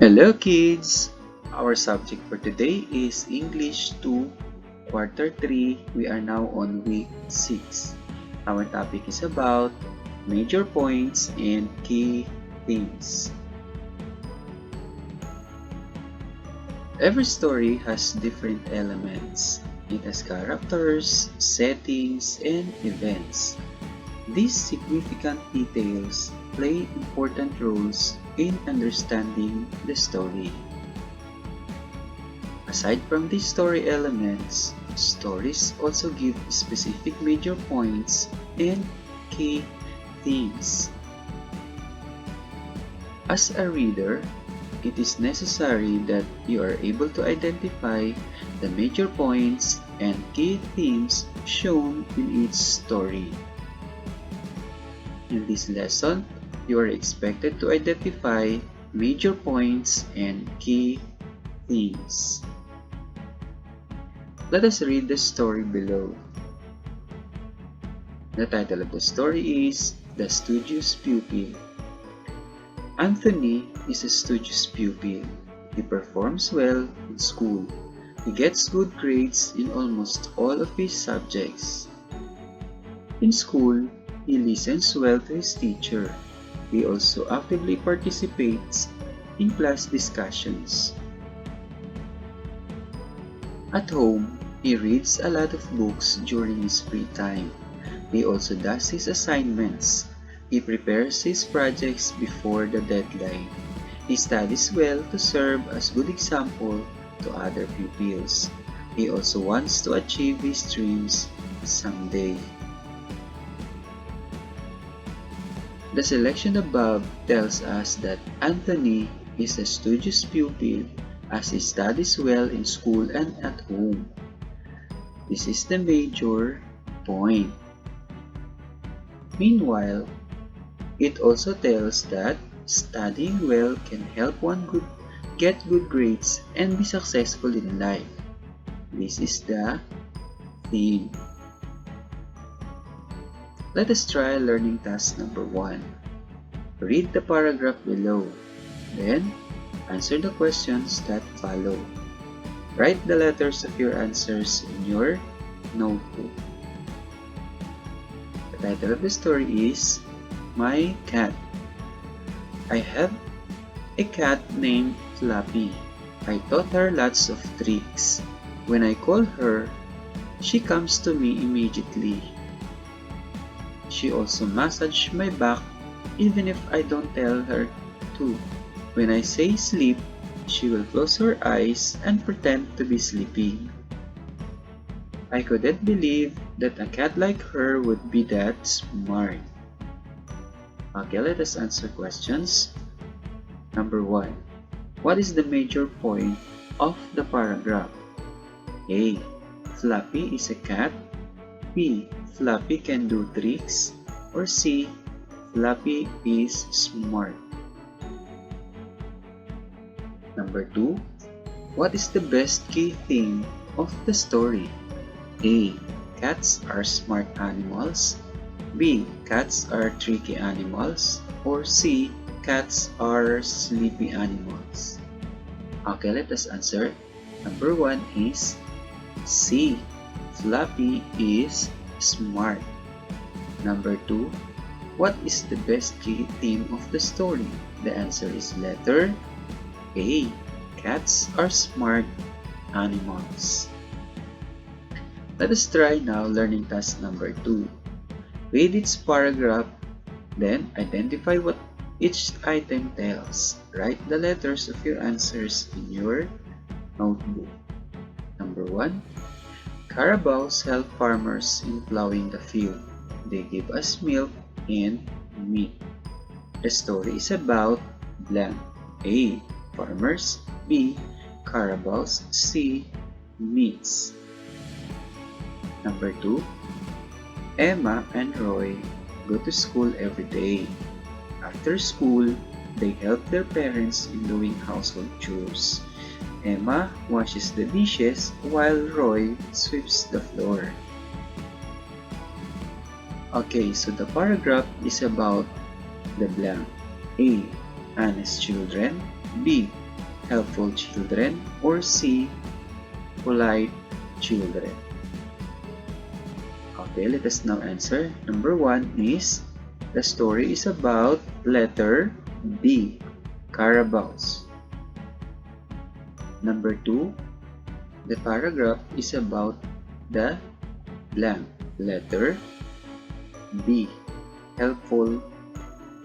Hello kids! Our subject for today is English 2, Quarter 3. We are now on week 6. Our topic is about major points and key themes. Every story has different elements. It has characters, settings, and events. These significant details play important roles in understanding the story. Aside from these story elements, stories also give specific major points and key themes. As a reader, it is necessary that you are able to identify the major points and key themes shown in each story. In this lesson, you are expected to identify major points and key themes. Let us read the story below. The title of the story is The Studious Pupil. Anthony is a studious pupil. He performs well in school. He gets good grades in almost all of his subjects. In school, he listens well to his teacher. He also actively participates in class discussions. At home, he reads a lot of books during his free time. He also does his assignments. He prepares his projects before the deadline. He studies well to serve as good example to other pupils. He also wants to achieve his dreams someday. The selection above tells us that Anthony is a studious pupil as he studies well in school and at home. This is the major point. Meanwhile, it also tells that studying well can help one get good grades and be successful in life. This is the theme. Let us try learning task number 1. Read the paragraph below, then answer the questions that follow. Write the letters of your answers in your notebook. The title of the story is My Cat. I have a cat named Fluffy. I taught her lots of tricks. When I call her, she comes to me immediately. She also massages my back even if I don't tell her to. When I say sleep, she will close her eyes and pretend to be sleeping. I couldn't believe that a cat like her would be that smart. Okay, let us answer questions. Number 1. What is the major point of the paragraph? A. Fluffy is a cat. B. Fluffy can do tricks. Or C. Fluffy is smart. Number 2. What is the best key theme of the story? A. Cats are smart animals. B. Cats are tricky animals. Or C. Cats are sleepy animals. Okay, let us answer. Number 1 is C. Fluffy is smart. Number 2. What is the best key theme of the story? The answer is letter A. Cats are smart animals. Let us try now learning task number 2. Read each paragraph, then identify what each item tells. Write the letters of your answers in your notebook. Number 1. Carabaos help farmers in plowing the field. They give us milk and meat. The story is about blank. A. Farmers. B. Carabaos. C. Meats. Number 2. Emma and Roy go to school every day. After school, they help their parents in doing household chores. Emma washes the dishes while Roy sweeps the floor. Okay, so the paragraph is about the blank. A. Anna's children. B. helpful children, or C, polite children? Okay, let us now answer. Number 1 is, the story is about letter B, Carabaos. Number 2, the paragraph is about the blank, letter B, helpful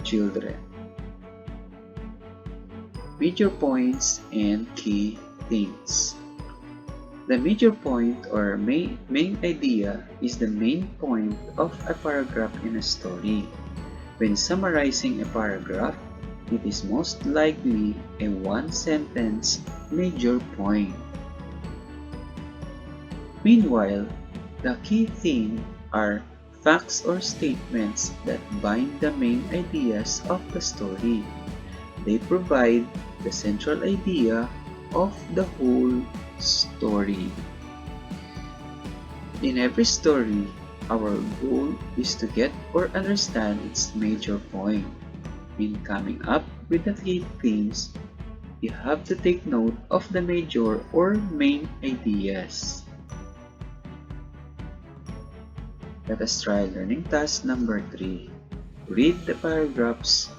children. Major points and key themes. The major point or main idea is the main point of a paragraph in a story. When summarizing a paragraph, it is most likely a one-sentence major point. Meanwhile, the key theme are facts or statements that bind the main ideas of the story. They provide the central idea of the whole story. In every story, our goal is to get or understand its major point. In coming up with the key themes, you have to take note of the major or main ideas. Let us try learning task number 3. Read the paragraphs,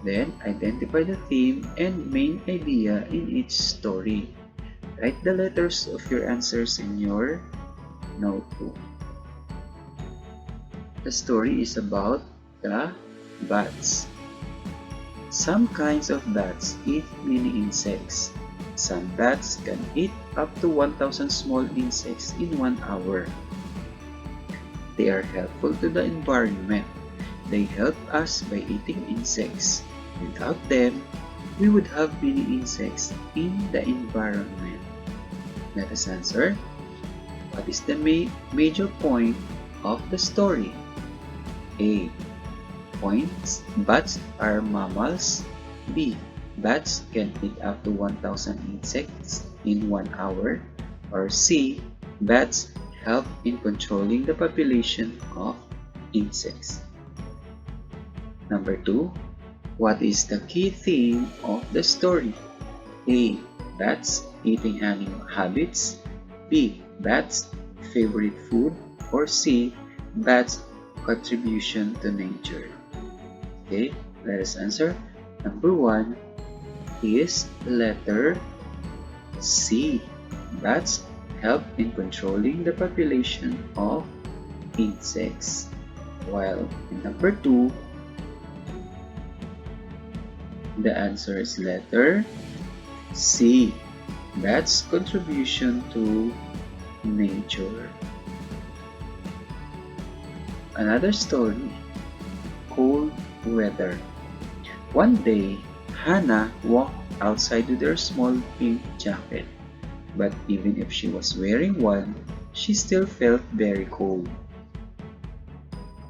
then identify the theme and main idea in each story. Write the letters of your answers in your notebook. The story is about the bats. Some kinds of bats eat many insects. Some bats can eat up to 1,000 small insects in 1 hour. They are helpful to the environment. They help us by eating insects. Without them, we would have many insects in the environment. Let us answer. What is the major point of the story? A. Points. Bats are mammals. B. Bats can eat up to 1,000 insects in 1 hour. Or C. Bats help in controlling the population of insects. Number 2. What is the key theme of the story? A. Bats eating animal habits. B. Bats favorite food. Or C. Bats contribution to nature. Okay, let us answer. Number 1 is letter C. Bats help in controlling the population of insects. While in number 2, the answer is letter C. Bats' contribution to nature. Another story, cold weather. One day, Hannah walked outside with her small pink jacket. But even if she was wearing one, she still felt very cold.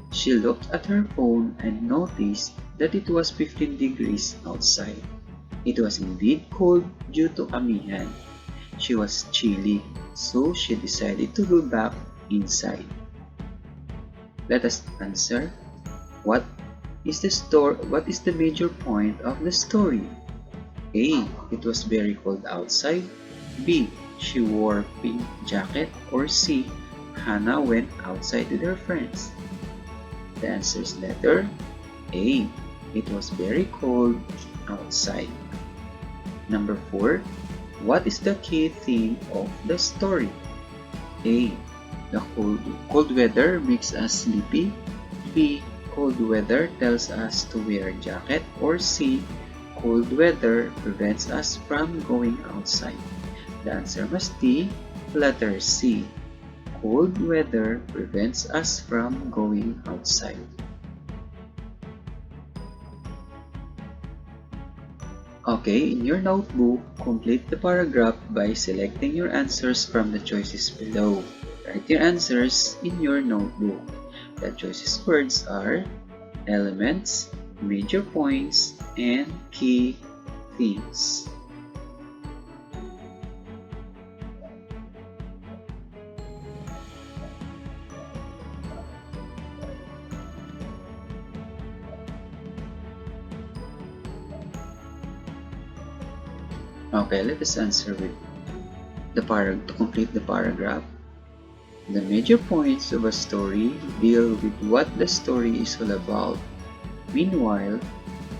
She looked at her phone and noticed that it was 15 degrees outside. It was indeed cold due to amihan. She was chilly, so she decided to go back inside. Let us answer. What is the major point of the story? A. It was very cold outside. B. She wore a pink jacket. Or C. Hannah went outside with her friends. The answer is letter A. It was very cold outside. Number 4. What is the key theme of the story? A. The cold weather makes us sleepy. B. Cold weather tells us to wear a jacket. Or C. Cold weather prevents us from going outside. The answer must be letter C. Cold weather prevents us from going outside. Okay, in your notebook, complete the paragraph by selecting your answers from the choices below. Write your answers in your notebook. The choices words are elements, major points, and key themes. Okay, let us answer with to complete the paragraph. The major points of a story deal with what the story is all about. Meanwhile,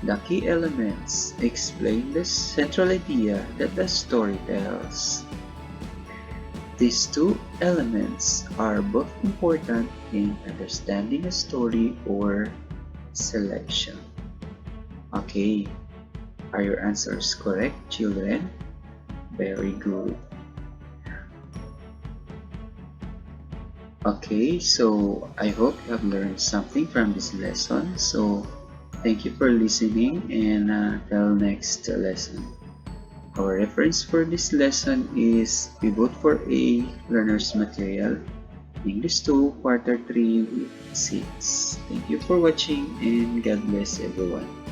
the key elements explain the central idea that the story tells. These two elements are both important in understanding a story or selection. Okay, are your answers correct, children? Very good. Okay, so I hope you have learned something from this lesson. So thank you for listening, and till next lesson. Our reference for this lesson is Pivot for A Learner's Material, English 2, Quarter 3, Week 6. Thank you for watching and God bless everyone.